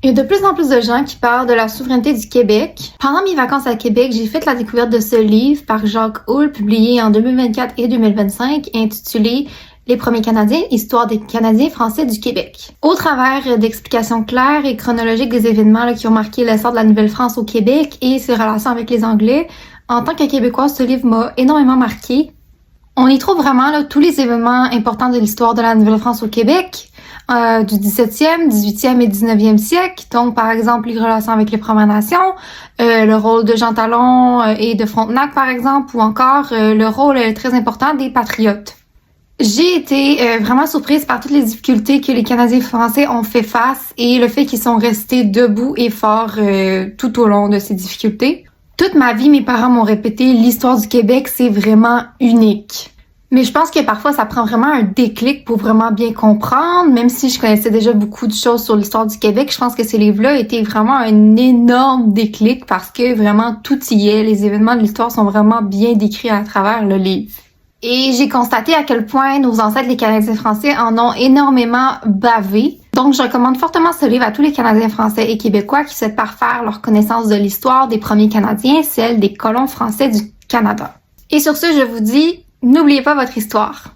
Il y a de plus en plus de gens qui parlent de la souveraineté du Québec. Pendant mes vacances à Québec, j'ai fait la découverte de ce livre par Jacques Houle, publié en 2024 et 2025, intitulé Les premiers Canadiens, histoire des Canadiens français du Québec. Au travers d'explications claires et chronologiques des événements qui ont marqué l'essor de la Nouvelle-France au Québec et ses relations avec les Anglais, en tant que Québécoise, ce livre m'a énormément marqué. On y trouve vraiment tous les événements importants de l'histoire de la Nouvelle-France au Québec, du 17e, 18e et 19e siècle. Donc, par exemple, les relations avec les Premières Nations, le rôle de Jean Talon et de Frontenac, par exemple, ou encore le rôle très important des patriotes. J'ai été vraiment surprise par toutes les difficultés que les Canadiens français ont fait face et le fait qu'ils sont restés debout et forts tout au long de ces difficultés. Toute ma vie, mes parents m'ont répété, l'histoire du Québec, c'est vraiment unique. Mais je pense que parfois, ça prend vraiment un déclic pour vraiment bien comprendre. Même si je connaissais déjà beaucoup de choses sur l'histoire du Québec, je pense que ces livres-là étaient vraiment un énorme déclic parce que vraiment tout y est. Les événements de l'histoire sont vraiment bien décrits à travers le livre. Et j'ai constaté à quel point nos ancêtres, les Canadiens français, en ont énormément bavé. Donc, je recommande fortement ce livre à tous les Canadiens français et québécois qui souhaitent parfaire leur connaissance de l'histoire des premiers Canadiens, celle des colons français du Canada. Et sur ce, je vous dis, n'oubliez pas votre histoire.